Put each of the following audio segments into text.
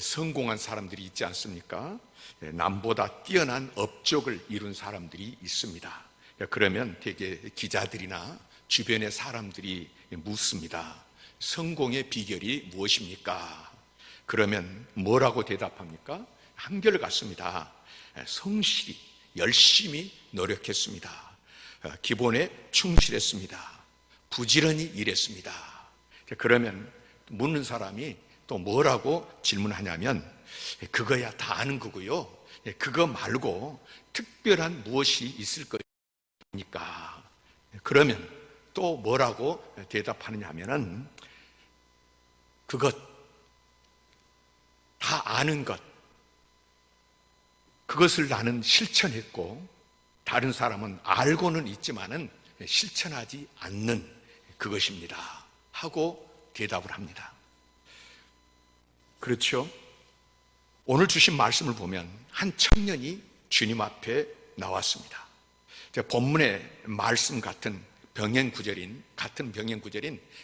성공한 사람들이 있지 않습니까? 남보다 뛰어난 업적을 이룬 사람들이 있습니다. 그러면 되게 기자들이나 주변의 사람들이 묻습니다. 성공의 비결이 무엇입니까? 그러면 뭐라고 대답합니까? 한결같습니다. 성실히 열심히 노력했습니다. 기본에 충실했습니다. 부지런히 일했습니다. 그러면 묻는 사람이 또 뭐라고 질문하냐면, 그거야 다 아는 거고요, 그거 말고 특별한 무엇이 있을 거니까. 그러면 또 뭐라고 대답하느냐 하면은, 그것 다 아는 것, 그것을 나는 실천했고 다른 사람은 알고는 있지만은 실천하지 않는 그것입니다 하고 대답을 합니다. 그렇죠? 오늘 주신 말씀을 보면 한 청년이 주님 앞에 나왔습니다. 본문의 말씀 같은 병행 구절인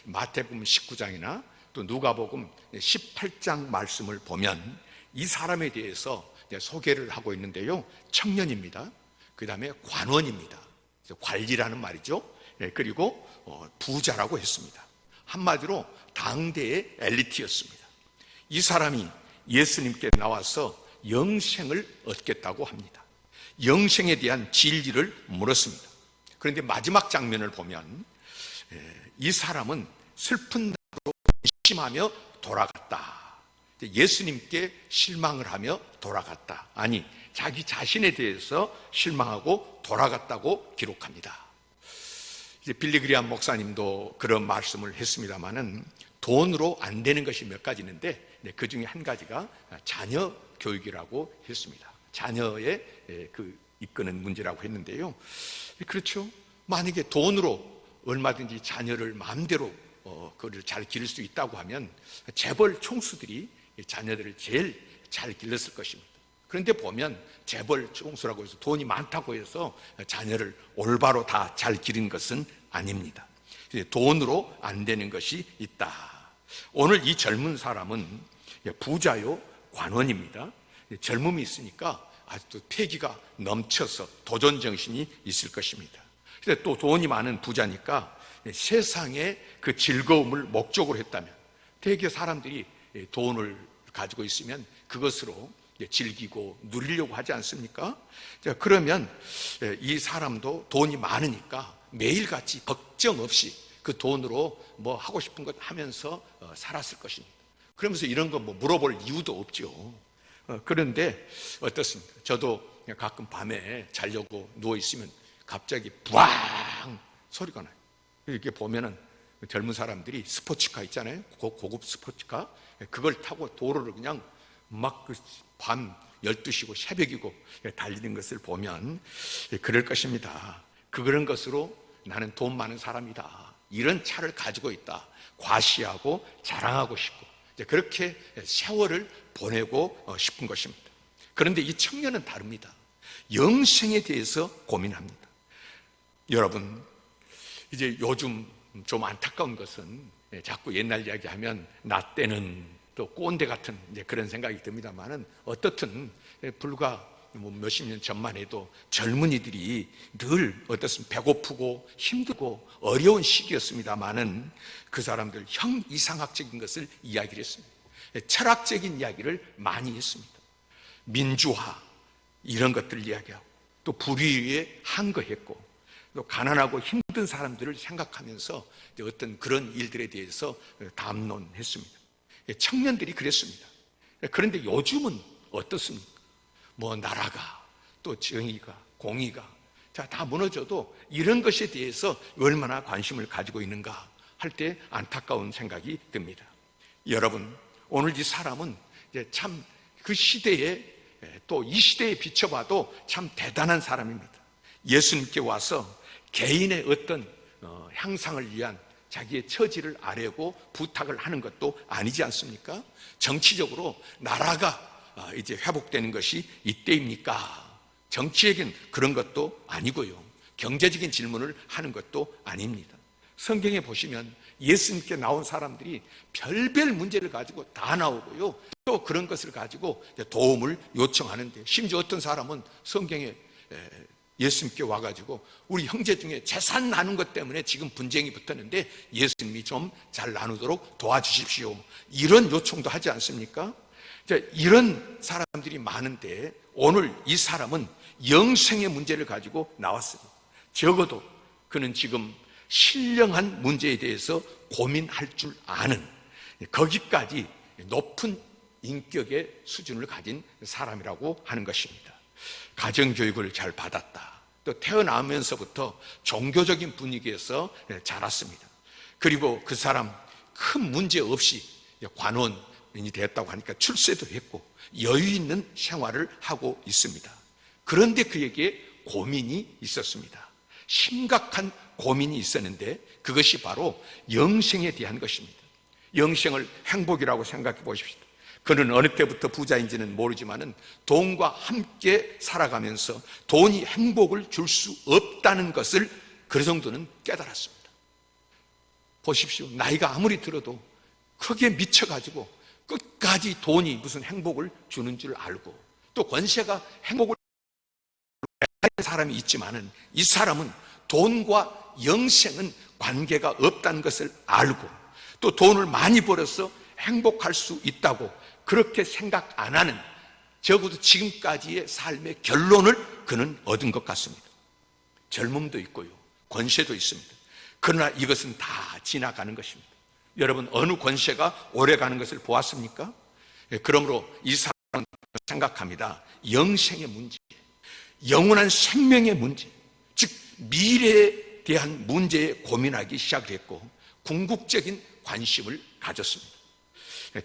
마태복음 19장이나 또 누가복음 18장 말씀을 보면 이 사람에 대해서 소개를 하고 있는데요, 청년입니다. 그 다음에 관원입니다. 관리라는 말이죠. 그리고 부자라고 했습니다. 한마디로 당대의 엘리트였습니다. 이 사람이 예수님께 나와서 영생을 얻겠다고 합니다. 영생에 대한 진리를 물었습니다. 그런데 마지막 장면을 보면 이 사람은 슬픈 날로 심하며 돌아갔다. 예수님께 실망을 하며 돌아갔다. 아니, 자기 자신에 대해서 실망하고 돌아갔다고 기록합니다. 이제 빌리 그리함 목사님도 그런 말씀을 했습니다마는 돈으로 안 되는 것이 몇 가지 있는데 그 중에 한 가지가 자녀 교육이라고 했습니다. 자녀의 이끄는 문제라고 했는데요. 그렇죠. 만약에 돈으로 얼마든지 자녀를 마음대로 그를 잘 기를 수 있다고 하면 재벌 총수들이 자녀들을 제일 잘 길렀을 것입니다. 그런데 보면 재벌 총수라고 해서 돈이 많다고 해서 자녀를 올바로 다 잘 기른 것은 아닙니다. 돈으로 안 되는 것이 있다. 오늘 이 젊은 사람은 부자요 관원입니다. 젊음이 있으니까 아직도 패기가 넘쳐서 도전 정신이 있을 것입니다. 근데 또 돈이 많은 부자니까 세상의 그 즐거움을 목적으로 했다면, 대개 사람들이 돈을 가지고 있으면 그것으로 즐기고 누리려고 하지 않습니까? 그러면 이 사람도 돈이 많으니까 매일같이 걱정 없이 그 돈으로 뭐 하고 싶은 것 하면서 살았을 것입니다. 그러면서 이런 거 뭐 물어볼 이유도 없죠. 그런데 어떻습니까? 저도 가끔 밤에 자려고 누워있으면 갑자기 부앙 소리가 나요. 이렇게 보면은 젊은 사람들이 스포츠카 있잖아요. 고급 스포츠카. 그걸 타고 도로를 그냥 막 밤 12시고 새벽이고 달리는 것을 보면 그럴 것입니다. 그런 것으로 나는 돈 많은 사람이다, 이런 차를 가지고 있다, 과시하고 자랑하고 싶고 그렇게 세월을 보내고 싶은 것입니다. 그런데 이 청년은 다릅니다. 영생에 대해서 고민합니다. 여러분, 이제 요즘 좀 안타까운 것은 자꾸 옛날 이야기하면 나 때는 또 꼰대 같은 그런 생각이 듭니다만은, 어떻든 불과 몇십 년 전만 해도 젊은이들이 늘 어떻습니까? 배고프고 힘들고 어려운 시기였습니다만은 그 사람들 형이상학적인 것을 이야기를 했습니다. 철학적인 이야기를 많이 했습니다. 민주화 이런 것들을 이야기하고 또 불의에 항거했고 또 가난하고 힘든 사람들을 생각하면서 어떤 그런 일들에 대해서 담론했습니다. 청년들이 그랬습니다. 그런데 요즘은 어떻습니까? 뭐 나라가 또 정의가 공의가 다 무너져도 이런 것에 대해서 얼마나 관심을 가지고 있는가 할 때 안타까운 생각이 듭니다. 여러분, 오늘 이 사람은 참 그 시대에 또 이 시대에 비춰봐도 참 대단한 사람입니다. 예수님께 와서 개인의 어떤 향상을 위한 자기의 처지를 아뢰고 부탁을 하는 것도 아니지 않습니까? 정치적으로 나라가 이제 회복되는 것이 이때입니까? 정치적인 그런 것도 아니고요, 경제적인 질문을 하는 것도 아닙니다. 성경에 보시면 예수님께 나온 사람들이 별별 문제를 가지고 다 나오고요, 또 그런 것을 가지고 도움을 요청하는데, 심지어 어떤 사람은 성경에 예수님께 와가지고 우리 형제 중에 재산 나눈 것 때문에 지금 분쟁이 붙었는데 예수님이 좀 잘 나누도록 도와주십시오, 이런 요청도 하지 않습니까? 이런 사람들이 많은데 오늘 이 사람은 영생의 문제를 가지고 나왔습니다. 적어도 그는 지금 신령한 문제에 대해서 고민할 줄 아는, 거기까지 높은 인격의 수준을 가진 사람이라고 하는 것입니다. 가정교육을 잘 받았다. 또 태어나면서부터 종교적인 분위기에서 자랐습니다. 그리고 그 사람 큰 문제 없이 관원이 됐다고 하니까 출세도 했고 여유 있는 생활을 하고 있습니다. 그런데 그에게 고민이 있었습니다. 심각한 고민이 있었는데 그것이 바로 영생에 대한 것입니다. 영생을 행복이라고 생각해 보십시오. 그는 어느 때부터 부자인지는 모르지만은 돈과 함께 살아가면서 돈이 행복을 줄 수 없다는 것을 그 정도는 깨달았습니다. 보십시오. 나이가 아무리 들어도 크게 미쳐가지고 끝까지 돈이 무슨 행복을 주는 줄 알고, 또 권세가 행복을 하는 사람이 있지만은 이 사람은 돈과 영생은 관계가 없다는 것을 알고, 또 돈을 많이 벌어서 행복할 수 있다고 그렇게 생각 안 하는, 적어도 지금까지의 삶의 결론을 그는 얻은 것 같습니다. 젊음도 있고요, 권세도 있습니다. 그러나 이것은 다 지나가는 것입니다. 여러분, 어느 권세가 오래가는 것을 보았습니까? 그러므로 이 사람은 생각합니다. 영생의 문제, 영원한 생명의 문제, 즉 미래에 대한 문제에 고민하기 시작했고 궁극적인 관심을 가졌습니다.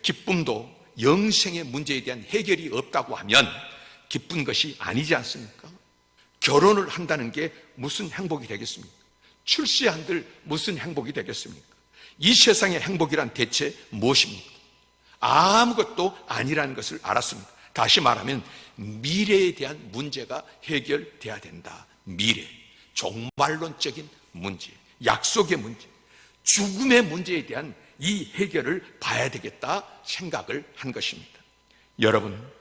기쁨도 영생의 문제에 대한 해결이 없다고 하면 기쁜 것이 아니지 않습니까? 결혼을 한다는 게 무슨 행복이 되겠습니까? 출세한들 무슨 행복이 되겠습니까? 이 세상의 행복이란 대체 무엇입니까? 아무것도 아니라는 것을 알았습니다. 다시 말하면 미래에 대한 문제가 해결돼야 된다. 미래, 종말론적인 문제, 약속의 문제, 죽음의 문제에 대한 이 해결을 봐야 되겠다 생각을 한 것입니다. 여러분,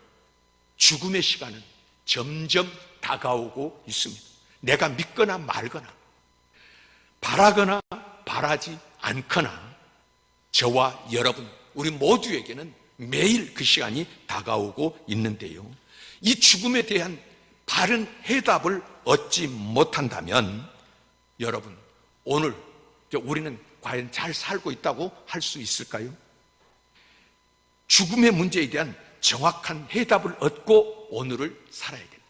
죽음의 시간은 점점 다가오고 있습니다. 내가 믿거나 말거나, 바라거나 바라지 않거나, 저와 여러분, 우리 모두에게는 매일 그 시간이 다가오고 있는데요, 이 죽음에 대한 바른 해답을 얻지 못한다면 여러분, 오늘 우리는 과연 잘 살고 있다고 할 수 있을까요? 죽음의 문제에 대한 정확한 해답을 얻고 오늘을 살아야 됩니다.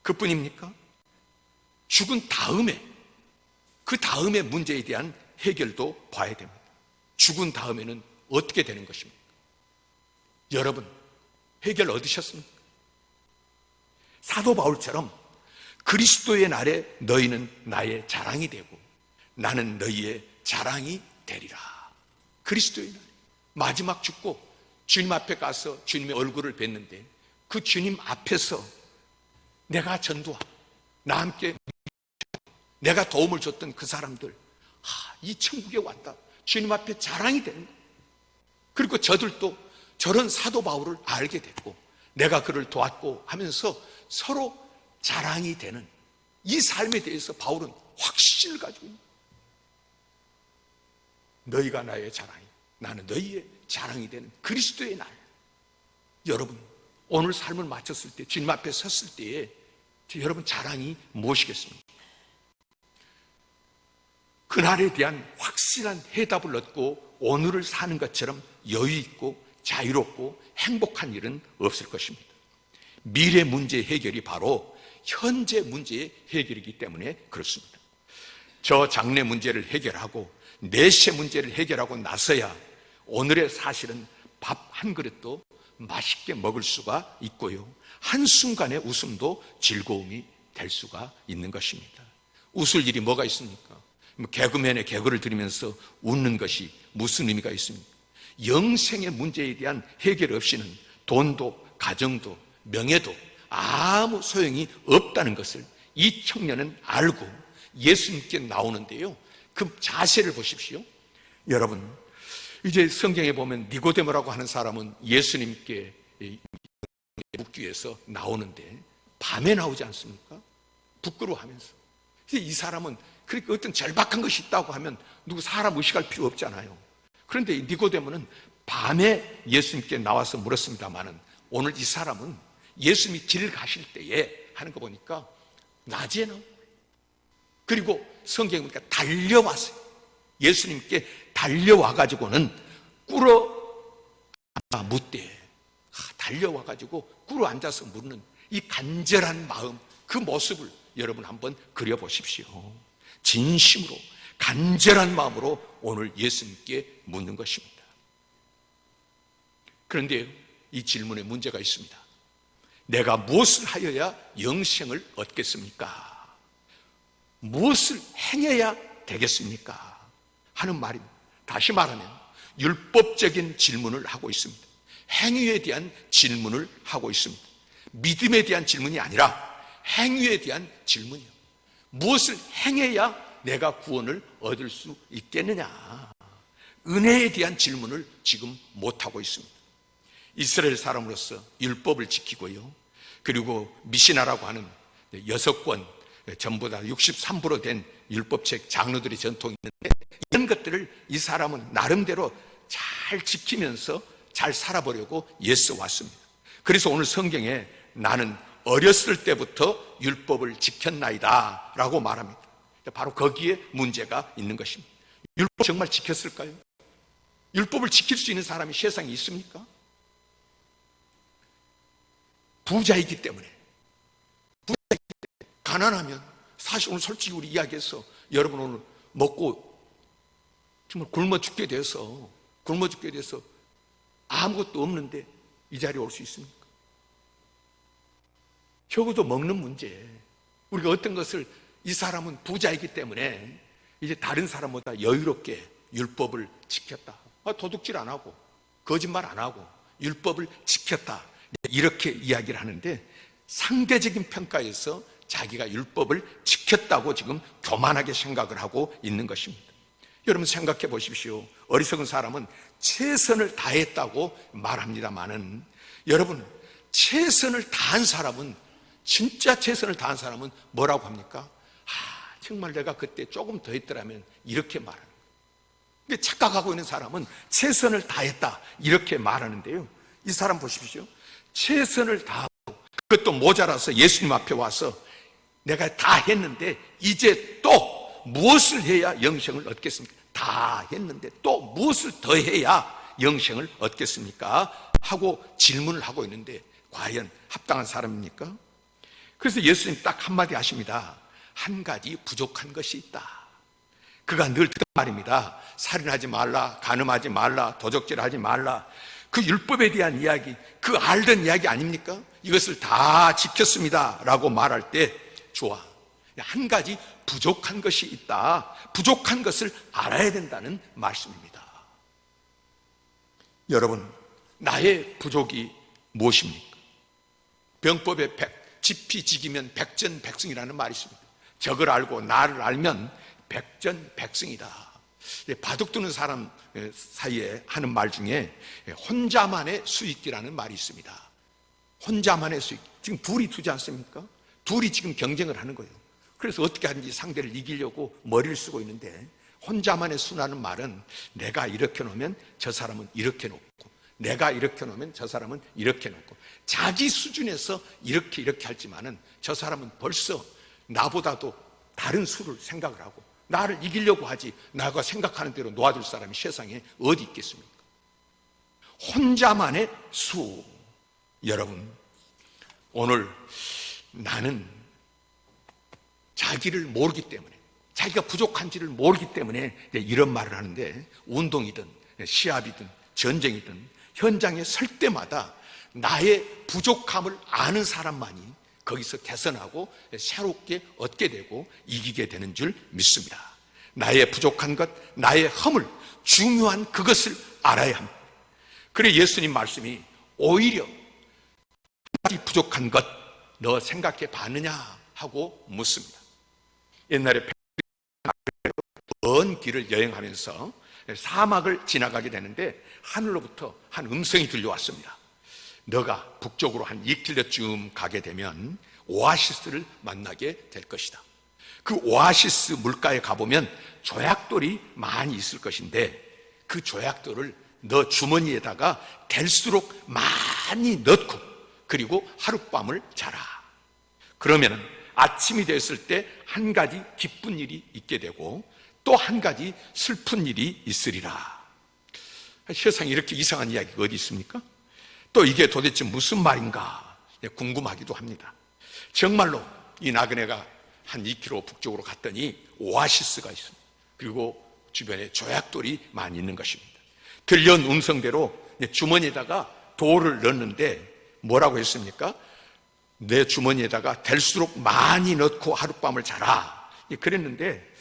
그뿐입니까? 죽은 다음에, 그 다음의 문제에 대한 해결도 봐야 됩니다. 죽은 다음에는 어떻게 되는 것입니까? 여러분, 해결 얻으셨습니까? 사도 바울처럼 그리스도의 날에 너희는 나의 자랑이 되고 나는 너희의 자랑이 되리라. 그리스도의 날, 마지막 죽고 주님 앞에 가서 주님의 얼굴을 뵀는데 그 주님 앞에서 내가 전도하고 나 함께 내가 도움을 줬던 그 사람들, 이 천국에 왔다, 주님 앞에 자랑이 되는 거예요. 그리고 저들도 저런 사도 바울을 알게 됐고 내가 그를 도왔고 하면서 서로 자랑이 되는 이 삶에 대해서 바울은 확신을 가지고 있는 거예요. 너희가 나의 자랑이, 나는 너희의 자랑이 되는 그리스도의 날. 여러분, 오늘 삶을 마쳤을 때, 주님 앞에 섰을 때에 여러분 자랑이 무엇이겠습니까? 그날에 대한 확실한 해답을 얻고 오늘을 사는 것처럼 여유 있고 자유롭고 행복한 일은 없을 것입니다. 미래 문제 해결이 바로 현재 문제의 해결이기 때문에 그렇습니다. 저 장래 문제를 해결하고 내세 문제를 해결하고 나서야 오늘의 사실은 밥 한 그릇도 맛있게 먹을 수가 있고요, 한순간의 웃음도 즐거움이 될 수가 있는 것입니다. 웃을 일이 뭐가 있습니까? 개그맨의 개그를 들으면서 웃는 것이 무슨 의미가 있습니까? 영생의 문제에 대한 해결 없이는 돈도 가정도 명예도 아무 소용이 없다는 것을 이 청년은 알고 예수님께 나오는데요, 그 자세를 보십시오. 여러분, 이제 성경에 보면 니고데모라고 하는 사람은 예수님께 묻기 위해서 나오는데 밤에 나오지 않습니까? 부끄러워하면서. 이 사람은 그렇게 어떤 절박한 것이 있다고 하면 누구 사람 의식할 필요 없잖아요. 그런데 니고데모는 밤에 예수님께 나와서 물었습니다마는 오늘 이 사람은 예수님이 길 가실 때에 하는 거 보니까 낮에 나오고, 그리고 성경에 보니까 달려왔어요. 예수님께 달려와가지고는 꿇어 묻되, 달려와가지고 꿇어 앉아서 묻는 이 간절한 마음, 그 모습을 여러분 한번 그려보십시오. 진심으로 간절한 마음으로 오늘 예수님께 묻는 것입니다. 그런데 이 질문에 문제가 있습니다. 내가 무엇을 하여야 영생을 얻겠습니까? 무엇을 행해야 되겠습니까? 하는 말입니다. 다시 말하면 율법적인 질문을 하고 있습니다. 행위에 대한 질문을 하고 있습니다. 믿음에 대한 질문이 아니라 행위에 대한 질문이요. 무엇을 행해야 내가 구원을 얻을 수 있겠느냐? 은혜에 대한 질문을 지금 못하고 있습니다. 이스라엘 사람으로서 율법을 지키고요, 그리고 미시나라고 하는 6권, 전부 다 63부로 된 율법책 장로들의 전통이 있는데, 이런 것들을 이 사람은 나름대로 잘 지키면서 잘 살아보려고 예수 왔습니다. 그래서 오늘 성경에 나는 어렸을 때부터 율법을 지켰나이다 라고 말합니다. 바로 거기에 문제가 있는 것입니다. 율법 정말 지켰을까요? 율법을 지킬 수 있는 사람이 세상에 있습니까? 부자이기 때문에, 가난하면, 사실 오늘 솔직히 우리 이야기해서 여러분 오늘 먹고 정말 굶어 죽게 돼서 아무것도 없는데 이 자리에 올 수 있습니까? 적어도 먹는 문제, 우리가 어떤 것을, 이 사람은 부자이기 때문에 이제 다른 사람보다 여유롭게 율법을 지켰다. 도둑질 안 하고 거짓말 안 하고 율법을 지켰다, 이렇게 이야기를 하는데, 상대적인 평가에서 자기가 율법을 지켰다고 지금 교만하게 생각을 하고 있는 것입니다. 여러분 생각해 보십시오. 어리석은 사람은 최선을 다했다고 말합니다마는, 여러분 최선을 다한 사람은, 진짜 최선을 다한 사람은 뭐라고 합니까? 정말 내가 그때 조금 더 했더라면, 이렇게 말하는 거예요. 근데 착각하고 있는 사람은 최선을 다했다, 이렇게 말하는데요, 이 사람 보십시오. 최선을 다하고 그것도 모자라서 예수님 앞에 와서 내가 다 했는데 이제 또 무엇을 해야 영생을 얻겠습니까? 다 했는데 또 무엇을 더 해야 영생을 얻겠습니까? 하고 질문을 하고 있는데, 과연 합당한 사람입니까? 그래서 예수님 딱 한마디 하십니다. 한 가지 부족한 것이 있다. 그가 늘 듣던 말입니다. 살인하지 말라, 간음하지 말라, 도적질하지 말라. 그 율법에 대한 이야기, 그 알던 이야기 아닙니까? 이것을 다 지켰습니다 라고 말할 때, 좋아, 한 가지 부족한 것이 있다, 부족한 것을 알아야 된다는 말씀입니다. 여러분, 나의 부족이 무엇입니까? 병법의 지피지기면 백전백승이라는 말이 있습니다. 적을 알고 나를 알면 백전백승이다. 바둑두는 사람 사이에 하는 말 중에 혼자만의 수익기라는 말이 있습니다. 혼자만의 수익. 지금 둘이 두지 않습니까? 둘이 지금 경쟁을 하는 거예요. 그래서 어떻게 하든지 상대를 이기려고 머리를 쓰고 있는데, 혼자만의 수라는 말은 내가 이렇게 놓으면 저 사람은 이렇게 놓고, 내가 이렇게 놓으면 저 사람은 이렇게 놓고, 자기 수준에서 이렇게 할지만은 저 사람은 벌써 나보다도 다른 수를 생각을 하고 나를 이기려고 하지, 나가 생각하는 대로 놓아줄 사람이 세상에 어디 있겠습니까? 혼자만의 수. 여러분, 오늘 나는 자기를 모르기 때문에, 자기가 부족한지를 모르기 때문에 이런 말을 하는데, 운동이든 시합이든 전쟁이든 현장에 설 때마다 나의 부족함을 아는 사람만이 거기서 개선하고 새롭게 얻게 되고 이기게 되는 줄 믿습니다. 나의 부족한 것, 나의 허물, 중요한 그것을 알아야 합니다. 그래 예수님 말씀이 오히려 한 가지 부족한 것 너 생각해 봤느냐 하고 묻습니다. 옛날에 먼 길을 여행하면서 사막을 지나가게 되는데 하늘로부터 한 음성이 들려왔습니다. 너가 북쪽으로 한 2km쯤 가게 되면 오아시스를 만나게 될 것이다. 그 오아시스 물가에 가보면 조약돌이 많이 있을 것인데 그 조약돌을 너 주머니에다가 될수록 많이 넣고 그리고 하룻밤을 자라. 그러면은 아침이 됐을 때 한 가지 기쁜 일이 있게 되고 또 한 가지 슬픈 일이 있으리라. 세상에 이렇게 이상한 이야기가 어디 있습니까? 또 이게 도대체 무슨 말인가 궁금하기도 합니다. 정말로 이 나그네가 한 2km 북쪽으로 갔더니 오아시스가 있습니다. 그리고 주변에 조약돌이 많이 있는 것입니다. 들려온 음성대로 주머니에다가 돌을 넣었는데 뭐라고 했습니까? 내 주머니에다가 될수록 많이 넣고 하룻밤을 자라. 그랬는데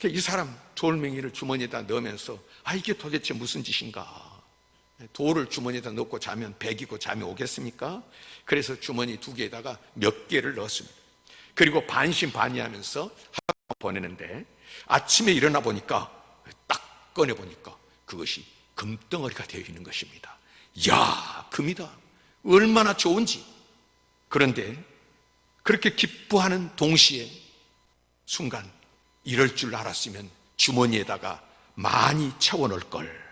이 사람 돌멩이를 주머니에다 넣으면서 이게 도대체 무슨 짓인가? 돌을 주머니에다 넣고 자면 배기고 잠이 오겠습니까? 그래서 주머니 2개에다가 몇 개를 넣었습니다. 그리고 반신반의하면서 하룻밤 보내는데 아침에 일어나 보니까 딱 꺼내보니까 그것이 금덩어리가 되어 있는 것입니다. 이야, 금이다. 얼마나 좋은지. 그런데 그렇게 기뻐하는 동시에 순간 이럴 줄 알았으면 주머니에다가 많이 채워넣을 걸.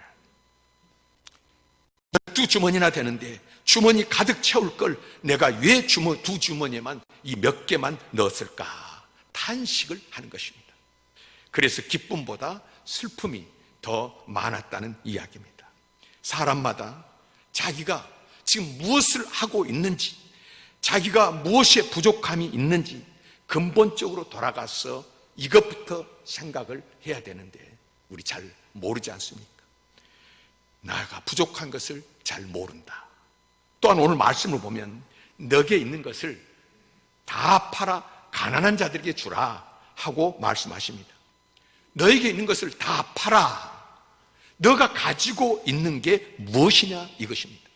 12주머니나 되는데 주머니 가득 채울 걸 내가 왜 2주머니에만 이 몇 개만 넣었을까? 탄식을 하는 것입니다. 그래서 기쁨보다 슬픔이 더 많았다는 이야기입니다. 사람마다 자기가 지금 무엇을 하고 있는지, 자기가 무엇에 부족함이 있는지 근본적으로 돌아가서 이것부터 생각을 해야 되는데 우리 잘 모르지 않습니까? 나가 부족한 것을 잘 모른다. 또한 오늘 말씀을 보면 너게 있는 것을 다 팔아 가난한 자들에게 주라 하고 말씀하십니다. 너에게 있는 것을 다 팔아. 너가 가지고 있는 게 무엇이냐 이것입니다.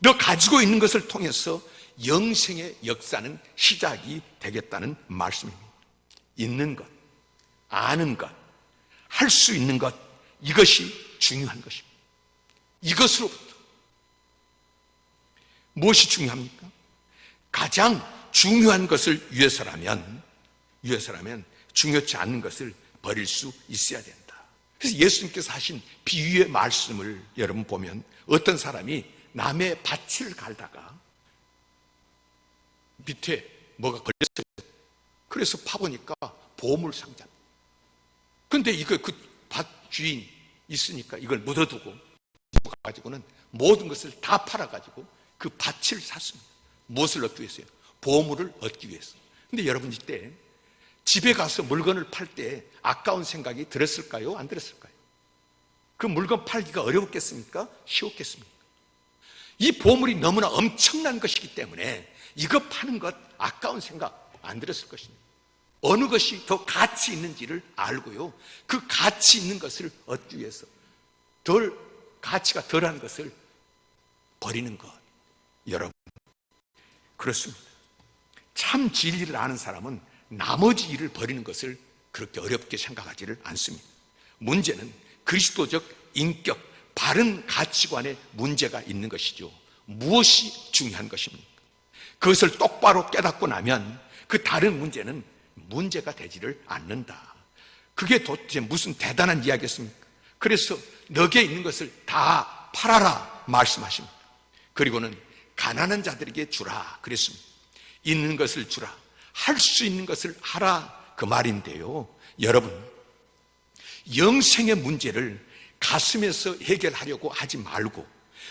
너 가지고 있는 것을 통해서 영생의 역사는 시작이 되겠다는 말씀입니다. 있는 것, 아는 것, 할 수 있는 것, 이것이 중요한 것입니다. 이것으로부터 무엇이 중요합니까? 가장 중요한 것을 위해서라면 중요치 않는 것을 버릴 수 있어야 된다. 그래서 예수님께서 하신 비유의 말씀을 여러분 보면 어떤 사람이 남의 밭을 갈다가 밑에 뭐가 걸렸어요. 그래서 파보니까 보물 상자. 근데 이거 그 밭 주인 있으니까 이걸 묻어두고 가지고는 모든 것을 다 팔아가지고 그 밭을 샀습니다. 무엇을 얻기 위해서요? 보물을 얻기 위해서. 근데 여러분 이때 집에 가서 물건을 팔 때 아까운 생각이 들었을까요? 안 들었을까요? 그 물건 팔기가 어려웠겠습니까? 쉬웠겠습니까? 이 보물이 너무나 엄청난 것이기 때문에 이거 파는 것 아까운 생각 안 들었을 것입니다. 어느 것이 더 가치 있는지를 알고요, 그 가치 있는 것을 얻기 위해서 가치가 덜한 것을 버리는 것. 여러분, 그렇습니다. 참 진리를 아는 사람은 나머지 일을 버리는 것을 그렇게 어렵게 생각하지를 않습니다. 문제는 그리스도적 인격, 바른 가치관에 문제가 있는 것이죠. 무엇이 중요한 것입니까? 그것을 똑바로 깨닫고 나면 그 다른 문제는 문제가 되지를 않는다. 그게 도대체 무슨 대단한 이야기였습니까? 그래서 너게 있는 것을 다 팔아라 말씀하십니다. 그리고는 가난한 자들에게 주라 그랬습니다. 있는 것을 주라, 할 수 있는 것을 하라 그 말인데요, 여러분, 영생의 문제를 가슴에서 해결하려고 하지 말고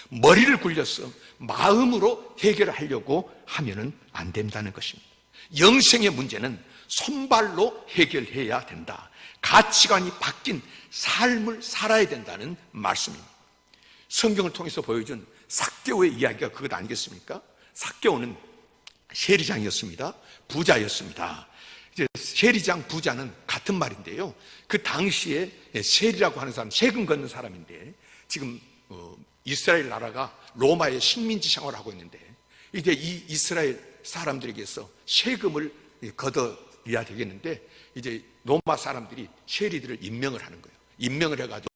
머리를 굴려서 마음으로 해결하려고 하면은 안 된다는 것입니다. 영생의 문제는 손발로 해결해야 된다. 가치관이 바뀐 삶을 살아야 된다는 말씀입니다. 성경을 통해서 보여준 삭개오의 이야기가 그것 아니겠습니까? 삭개오는 세리장이었습니다. 부자였습니다. 이제 세리장, 부자는 같은 말인데요, 그 당시에 세리라고 하는 사람, 세금 걷는 사람인데 지금 이스라엘 나라가 로마의 식민지 생활을 하고 있는데 이제 이 이스라엘 사람들에게서 세금을 걷어야 되겠는데 이제 로마 사람들이 세리들을 임명을 하는 거예요. 임명을 해가지고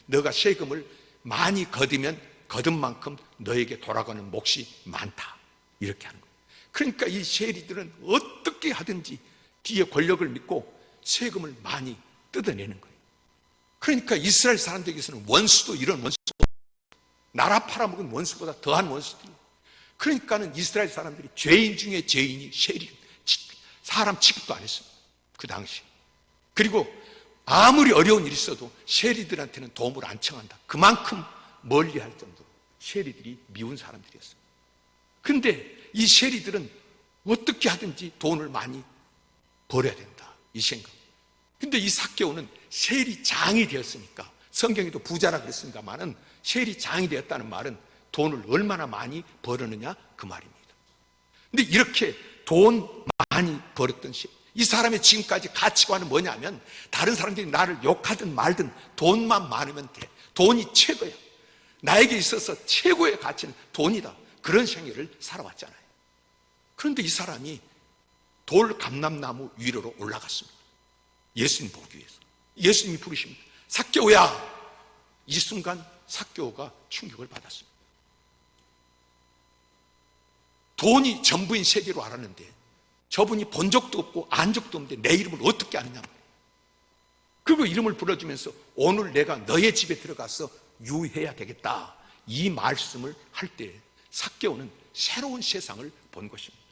너가 세금을 많이 거두면 거둔 만큼 너에게 돌아가는 몫이 많다. 이렇게 하는 거예요. 그러니까 이 세리들은 어떻게 하든지 뒤에 권력을 믿고 세금을 많이 뜯어내는 거예요. 그러니까 이스라엘 사람들에게서는 원수도 이런 원수, 나라 팔아먹은 원수보다 더한 원수들이에요. 그러니까는 이스라엘 사람들이 죄인 중에 죄인이 세리, 사람 취급도 안 했어요. 그 당시. 그리고 아무리 어려운 일이 있어도 세리들한테는 도움을 안 청한다. 그만큼 멀리 할 정도로 세리들이 미운 사람들이었어요. 그런데 이 세리들은 어떻게 하든지 돈을 많이 벌어야 된다, 이 생각. 근데 이 삭개오는 세리장이 되었으니까, 성경에도 부자라 그랬습니다만은 세리장이 되었다는 말은 돈을 얼마나 많이 벌었느냐 그 말입니다. 근데 이렇게 돈 많이 벌었던 이 사람의 지금까지 가치관은 뭐냐면, 다른 사람들이 나를 욕하든 말든 돈만 많으면 돼. 돈이 최고야. 나에게 있어서 최고의 가치는 돈이다. 그런 생애를 살아왔잖아요. 그런데 이 사람이 돌 감람나무 위로 올라갔습니다. 예수님 보기 위해서. 예수님이 부르십니다. 삭개오야. 이 순간 삭개오가 충격을 받았습니다. 돈이 전부인 세계로 알았는데 저분이 본 적도 없고 안 적도 없는데 내 이름을 어떻게 아느냐 말이에요. 그리고 이름을 불러주면서 오늘 내가 너의 집에 들어가서 유해야 되겠다, 이 말씀을 할 때 삭개오는 새로운 세상을 본 것입니다.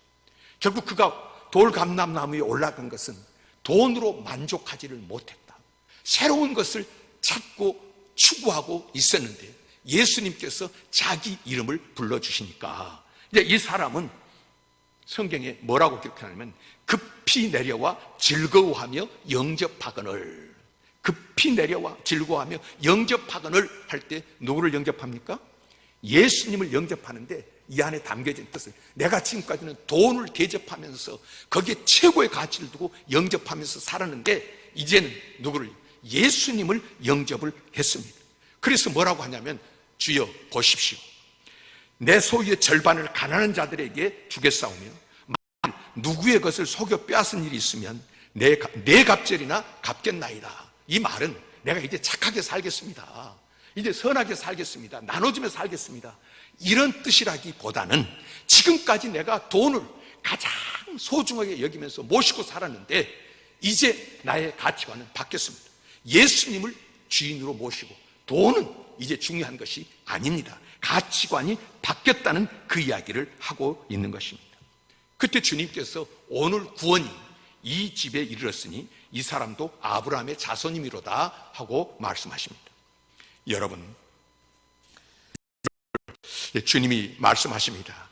결국 그가 돌감람나무에 올라간 것은 돈으로 만족하지를 못했다. 새로운 것을 찾고 추구하고 있었는데 예수님께서 자기 이름을 불러주시니까 이제 이 사람은 성경에 뭐라고 기록하냐면 급히 내려와 즐거워하며 영접하거늘, 급히 내려와 즐거워하며 영접하거늘 할 때 누구를 영접합니까? 예수님을 영접하는데 이 안에 담겨진 뜻은, 내가 지금까지는 돈을 대접하면서 거기에 최고의 가치를 두고 영접하면서 살았는데 이제는 누구를? 예수님을 영접을 했습니다. 그래서 뭐라고 하냐면, 주여 보십시오, 내 소유의 절반을 가난한 자들에게 주겠사오며 누구의 것을 속여 빼앗은 일이 있으면 내 갑절이나 갚겠나이다. 이 말은 내가 이제 착하게 살겠습니다, 이제 선하게 살겠습니다, 나눠주며 살겠습니다, 이런 뜻이라기보다는 지금까지 내가 돈을 가장 소중하게 여기면서 모시고 살았는데 이제 나의 가치관은 바뀌었습니다. 예수님을 주인으로 모시고 돈은 이제 중요한 것이 아닙니다. 가치관이 바뀌었다는 그 이야기를 하고 있는 것입니다. 그때 주님께서 오늘 구원이 이 집에 이르렀으니 이 사람도 아브라함의 자손이미로다 하고 말씀하십니다. 여러분, 주님이 말씀하십니다.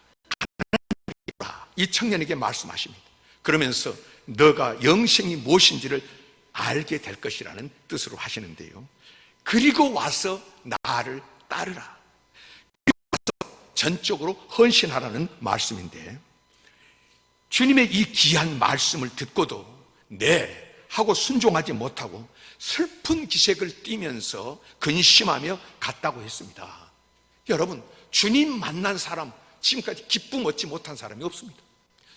이 청년에게 말씀하십니다. 그러면서 너가 영생이 무엇인지를 알게 될 것이라는 뜻으로 하시는데요, 그리고 와서 나를 따르라, 전적으로 헌신하라는 말씀인데, 주님의 이 귀한 말씀을 듣고도 네 하고 순종하지 못하고 슬픈 기색을 띠면서 근심하며 갔다고 했습니다. 여러분, 주님 만난 사람, 지금까지 기쁨 얻지 못한 사람이 없습니다.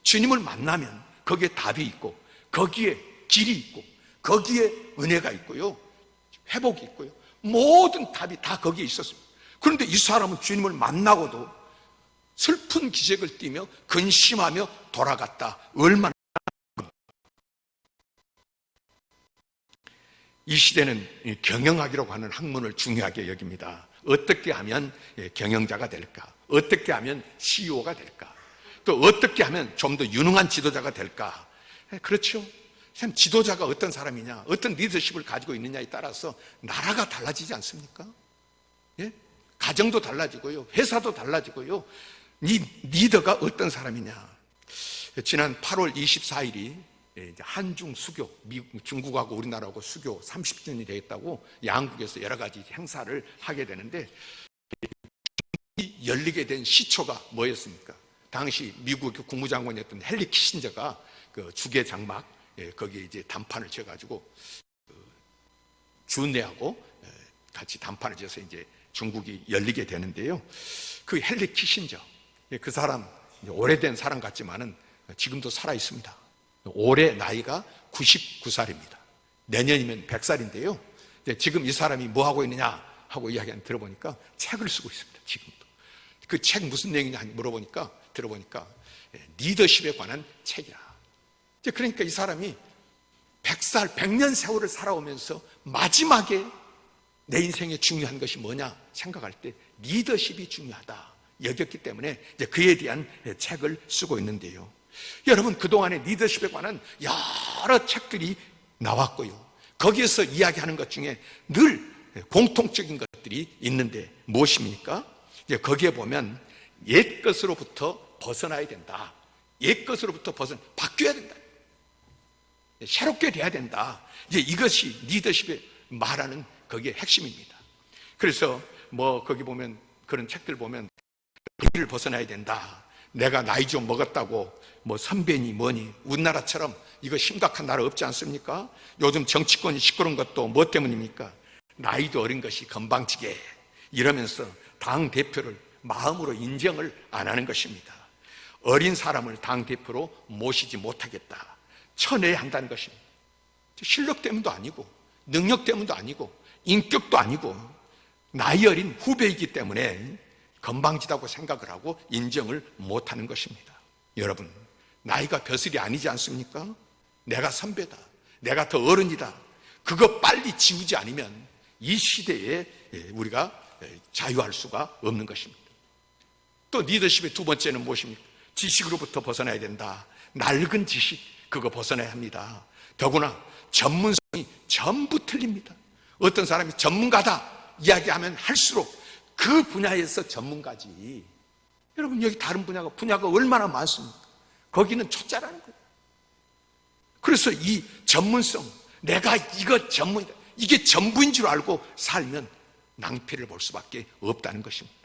주님을 만나면 거기에 답이 있고, 거기에 길이 있고, 거기에 은혜가 있고요, 회복이 있고요, 모든 답이 다 거기에 있었습니다. 그런데 이 사람은 주님을 만나고도 슬픈 기색을 띠며 근심하며 돌아갔다. 얼마나. 이 시대는 경영학이라고 하는 학문을 중요하게 여깁니다. 어떻게 하면 경영자가 될까? 어떻게 하면 CEO가 될까? 또 어떻게 하면 좀 더 유능한 지도자가 될까? 그렇죠? 참, 지도자가 어떤 사람이냐, 어떤 리더십을 가지고 있느냐에 따라서 나라가 달라지지 않습니까? 예? 가정도 달라지고요, 회사도 달라지고요, 이 리더가 어떤 사람이냐. 지난 8월 24일이 한중 수교, 중국하고 우리나라하고 수교 30주년이 되겠다고 양국에서 여러 가지 행사를 하게 되는데, 열리게 된 시초가 뭐였습니까? 당시 미국 국무장관이었던 헨리 키신저가 그 주계 장막, 거기에 이제 단판을 지어가지고 준내하고 같이 단판을 지어서 이제 중국이 열리게 되는데요, 그 헨리 키신저, 그 사람 오래된 사람 같지만은 지금도 살아 있습니다. 올해 나이가 99살입니다. 내년이면 100살인데요. 지금 이 사람이 뭐 하고 있느냐? 하고 이야기 들어보니까 책을 쓰고 있습니다. 지금도. 그 책 무슨 내용이냐 물어보니까 들어보니까 리더십에 관한 책이라. 그러니까 이 사람이 100살, 100년 세월을 살아오면서 마지막에 내 인생에 중요한 것이 뭐냐 생각할 때 리더십이 중요하다 여겼기 때문에 이제 그에 대한 책을 쓰고 있는데요. 여러분, 그동안에 리더십에 관한 여러 책들이 나왔고요. 거기에서 이야기하는 것 중에 늘 공통적인 것들이 있는데 무엇입니까? 이제 거기에 보면 옛 것으로부터 벗어나야 된다. 옛 것으로부터 바뀌어야 된다. 새롭게 돼야 된다. 이제 이것이 리더십에 말하는 거기에 핵심입니다. 그래서 거기 보면 그런 책들 보면 우리를 벗어나야 된다. 내가 나이 좀 먹었다고 선배니 뭐니 우리나라처럼 이거 심각한 나라 없지 않습니까? 요즘 정치권이 시끄러운 것도 뭐 때문입니까? 나이도 어린 것이 건방지게 이러면서 당대표를 마음으로 인정을 안 하는 것입니다. 어린 사람을 당대표로 모시지 못하겠다. 쳐내야 한다는 것입니다. 실력 때문도 아니고 능력 때문도 아니고 인격도 아니고 나이 어린 후배이기 때문에 건방지다고 생각을 하고 인정을 못하는 것입니다. 여러분, 나이가 벼슬이 아니지 않습니까? 내가 선배다, 내가 더 어른이다, 그거 빨리 지우지 않으면 이 시대에 우리가 자유할 수가 없는 것입니다. 또 리더십의 두 번째는 무엇입니까? 지식으로부터 벗어나야 된다. 낡은 지식, 그거 벗어나야 합니다. 더구나 전문성이 전부 틀립니다. 어떤 사람이 전문가다 이야기하면 할수록 그 분야에서 전문가지. 여러분, 여기 다른 분야가 얼마나 많습니까? 거기는 초짜라는 거예요. 그래서 이 전문성, 내가 이거 전문이다, 이게 전부인 줄 알고 살면 낭패를 볼 수밖에 없다는 것입니다.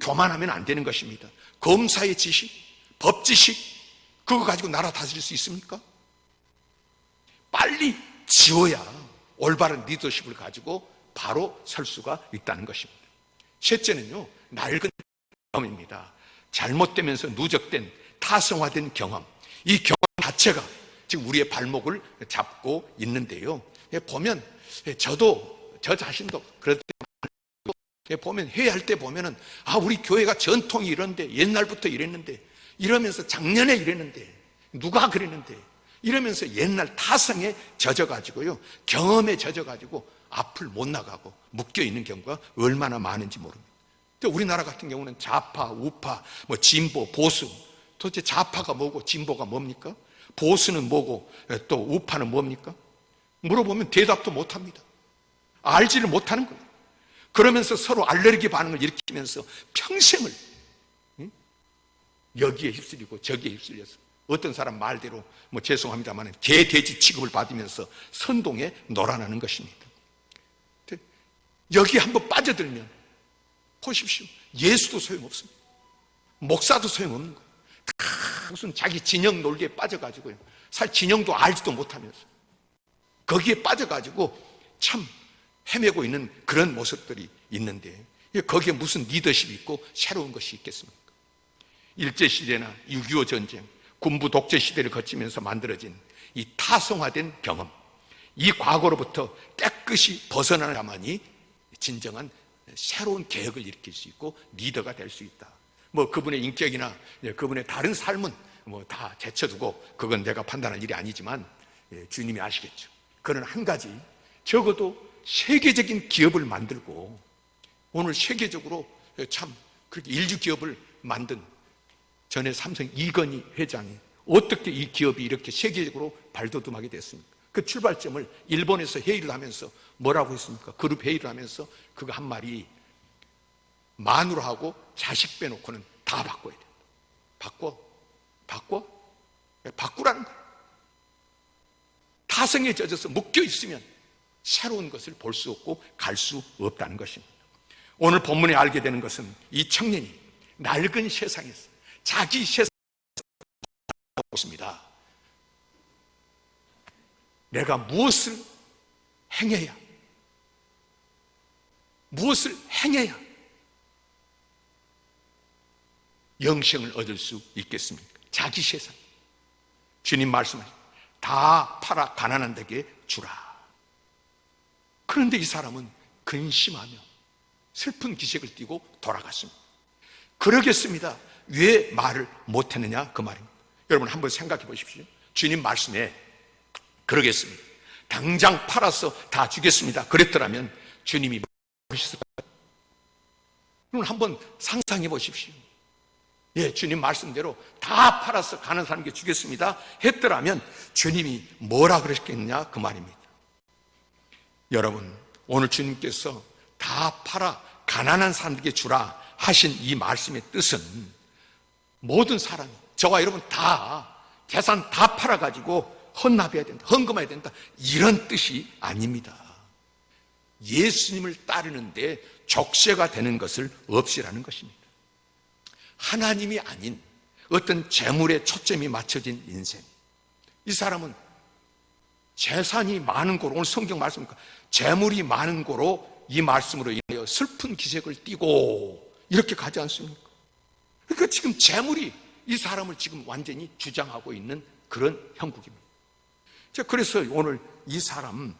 교만하면 안 되는 것입니다. 검사의 지식, 법 지식, 그거 가지고 나라 다스릴 수 있습니까? 빨리 지워야 올바른 리더십을 가지고 바로 설 수가 있다는 것입니다. 셋째는요, 낡은 경험입니다. 잘못되면서 누적된 타성화된 경험, 이 경험 자체가 지금 우리의 발목을 잡고 있는데요. 보면 저 자신도 그럴 때 보면 회의할 때 보면은 우리 교회가 전통이 이런데 옛날부터 이랬는데 이러면서 작년에 이랬는데 누가 그랬는데 이러면서 옛날 타성에 젖어가지고요, 경험에 젖어가지고 앞을 못 나가고 묶여있는 경우가 얼마나 많은지 모릅니다. 우리나라 같은 경우는 좌파, 우파, 진보, 보수, 도대체 좌파가 뭐고 진보가 뭡니까? 보수는 뭐고 또 우파는 뭡니까? 물어보면 대답도 못합니다. 알지를 못하는 거예요. 그러면서 서로 알레르기 반응을 일으키면서 평생을 여기에 휩쓸리고 저기에 휩쓸려서 어떤 사람 말대로 죄송합니다만 개, 돼지 취급을 받으면서 선동에 놀아나는 것입니다. 여기에 한번 빠져들면 보십시오, 예수도 소용없습니다. 목사도 소용없는 거예요. 다 무슨 자기 진영 놀기에 빠져가지고요, 사실 진영도 알지도 못하면서 거기에 빠져가지고 참 헤매고 있는 그런 모습들이 있는데 거기에 무슨 리더십이 있고 새로운 것이 있겠습니까? 일제시대나 6.25 전쟁, 군부 독재 시대를 거치면서 만들어진 이 타성화된 경험, 이 과거로부터 깨끗이 벗어나야만이 진정한 새로운 개혁을 일으킬 수 있고 리더가 될 수 있다. 그분의 인격이나 그분의 다른 삶은 다 제쳐두고 그건 내가 판단할 일이 아니지만 주님이 아시겠죠. 그는 한 가지, 적어도 세계적인 기업을 만들고 오늘 세계적으로 참 그렇게 인류 기업을 만든 전에 삼성 이건희 회장이 어떻게 이 기업이 이렇게 세계적으로 발돋움하게 됐습니까? 그 출발점을 일본에서 회의를 하면서 뭐라고 했습니까? 그룹 회의를 하면서 그거 한 말이, 마누라하고 자식 빼놓고는 다 바꿔야 된다. 바꾸라는 거예요. 타성에 젖어서 묶여 있으면 새로운 것을 볼 수 없고 갈 수 없다는 것입니다. 오늘 본문에 알게 되는 것은 이 청년이 낡은 세상에서 자기 세상에 있습니다. 내가 무엇을 행해야 영생을 얻을 수 있겠습니까? 자기 세상. 주님 말씀하시죠. 다 팔아 가난한 데게 주라. 그런데 이 사람은 근심하며 슬픈 기색을 띠고 돌아갔습니다. 그러겠습니다. 왜 말을 못했느냐 그 말입니다. 여러분 한번 생각해 보십시오. 주님 말씀에 그러겠습니다. 당장 팔아서 다 주겠습니다 그랬더라면 주님이 무엇이었을까요? 여러분 한번 상상해 보십시오. 예, 주님 말씀대로 다 팔아서 가는 사람에게 주겠습니다 했더라면 주님이 뭐라 그러셨겠느냐 그 말입니다. 여러분 오늘 주님께서 다 팔아 가난한 사람에게 주라 하신 이 말씀의 뜻은 모든 사람이 저와 여러분 다 재산 다 팔아가지고 헌납해야 된다, 헌금해야 된다 이런 뜻이 아닙니다. 예수님을 따르는데 족쇄가 되는 것을 없애라는 것입니다. 하나님이 아닌 어떤 재물에 초점이 맞춰진 인생, 이 사람은 재산이 많은 고로, 오늘 성경 말씀입니까? 재물이 많은 고로 이 말씀으로 인하여 슬픈 기색을 띠고 이렇게 가지 않습니까? 그러니까 지금 재물이 이 사람을 지금 완전히 주장하고 있는 그런 형국입니다. 그래서 오늘 이 사람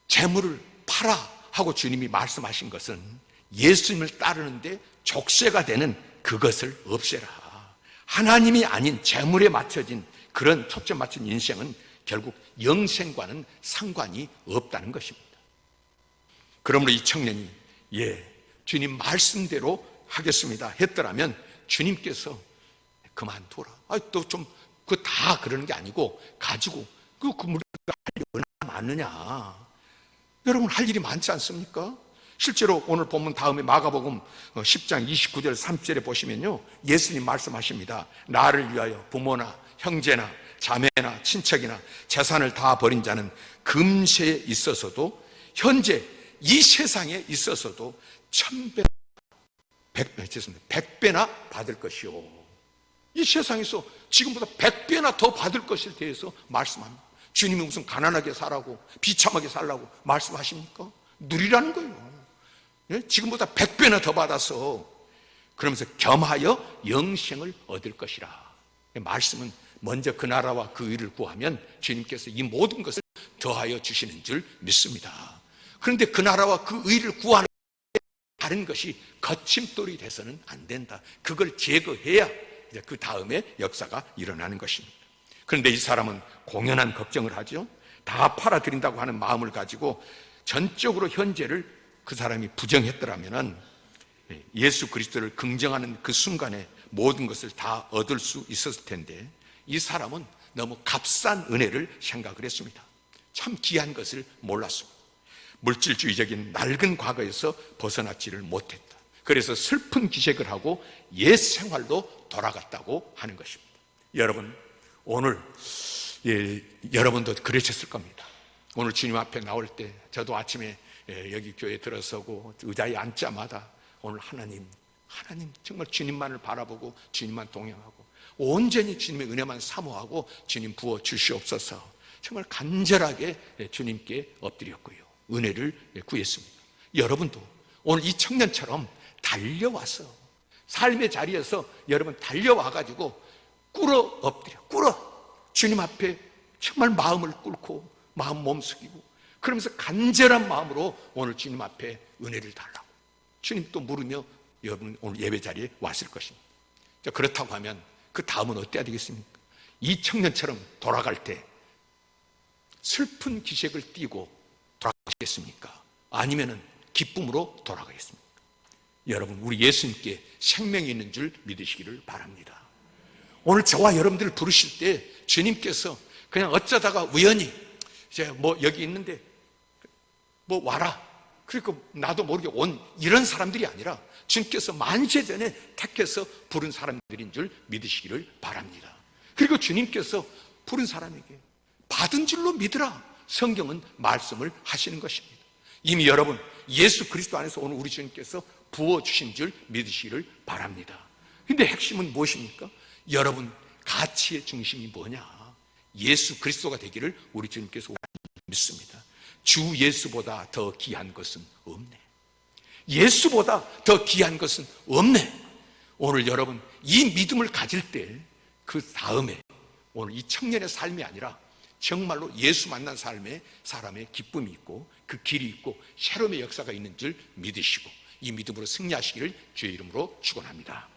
재물을 팔아 하고 주님이 말씀하신 것은 예수님을 따르는데 족쇄가 되는 그것을 없애라. 하나님이 아닌 재물에 맞춰진 그런 초점 맞춘 인생은 결국 영생과는 상관이 없다는 것입니다. 그러므로 이 청년이 주님 말씀대로 하겠습니다 했더라면 주님께서 그만둬라. 또 좀 그 다 그러는 게 아니고 가지고 그 우리가 할 일이 얼마나 많느냐. 여러분 할 일이 많지 않습니까? 실제로 오늘 본문 다음에 마가복음 10장 29절 30절에 보시면요, 예수님 말씀하십니다. 나를 위하여 부모나 형제나 자매나 친척이나 재산을 다 버린 자는 금세에 있어서도 현재 이 세상에 있어서도 1000배, 100배나 받을 것이요. 이 세상에서 지금보다 100배나 더 받을 것에 대해서 말씀합니다. 주님이 무슨 가난하게 살라고 비참하게 살라고 말씀하십니까? 누리라는 거예요. 지금보다 100배나 더 받아서 그러면서 겸하여 영생을 얻을 것이라. 말씀은 먼저 그 나라와 그 의를 구하면 주님께서 이 모든 것을 더하여 주시는 줄 믿습니다. 그런데 그 나라와 그 의를 구하는 다른 것이 거침돌이 돼서는 안 된다. 그걸 제거해야 이제 그 다음에 역사가 일어나는 것입니다. 그런데 이 사람은 공연한 걱정을 하죠. 다 팔아드린다고 하는 마음을 가지고 전적으로 현재를 그 사람이 부정했더라면 예수 그리스도를 긍정하는 그 순간에 모든 것을 다 얻을 수 있었을 텐데 이 사람은 너무 값싼 은혜를 생각을 했습니다. 참 귀한 것을 몰랐습니다. 물질주의적인 낡은 과거에서 벗어나지를 못했다. 그래서 슬픈 기색을 하고 옛 생활로 돌아갔다고 하는 것입니다. 여러분 오늘 여러분도 그러셨을 겁니다. 오늘 주님 앞에 나올 때 저도 아침에 여기 교회에 들어서고 의자에 앉자마다 오늘 하나님 정말 주님만을 바라보고 주님만 동행하고 온전히 주님의 은혜만 사모하고 주님 부어 주시옵소서 정말 간절하게 주님께 엎드렸고요, 은혜를 구했습니다. 여러분도 오늘 이 청년처럼 달려와서 삶의 자리에서 여러분 달려와가지고 꿇어 주님 앞에 정말 마음을 꿇고 마음 몸숙이고 그러면서 간절한 마음으로 오늘 주님 앞에 은혜를 달라고 주님 또 물으며 여러분 오늘 예배 자리에 왔을 것입니다. 자, 그렇다고 하면 그 다음은 어때야 되겠습니까? 이 청년처럼 돌아갈 때 슬픈 기색을 띠고 돌아가시겠습니까? 아니면은 기쁨으로 돌아가겠습니까? 여러분 우리 예수님께 생명이 있는 줄 믿으시기를 바랍니다. 오늘 저와 여러분들을 부르실 때 주님께서 그냥 어쩌다가 우연히 이제 여기 있는데 와라 그러니까 나도 모르게 온 이런 사람들이 아니라 주님께서 만세전에 택해서 부른 사람들인 줄 믿으시기를 바랍니다. 그리고 주님께서 부른 사람에게 받은 줄로 믿으라 성경은 말씀을 하시는 것입니다. 이미 여러분 예수 그리스도 안에서 오늘 우리 주님께서 부어주신 줄 믿으시기를 바랍니다. 근데 핵심은 무엇입니까? 여러분 가치의 중심이 뭐냐? 예수 그리스도가 되기를 우리 주님께서 믿습니다. 주 예수보다 더 귀한 것은 없네. 예수보다 더 귀한 것은 없네. 오늘 여러분 이 믿음을 가질 때 그 다음에 오늘 이 청년의 삶이 아니라 정말로 예수 만난 삶에 사람의 기쁨이 있고 그 길이 있고 새로움의 역사가 있는 줄 믿으시고 이 믿음으로 승리하시기를 주의 이름으로 축원합니다.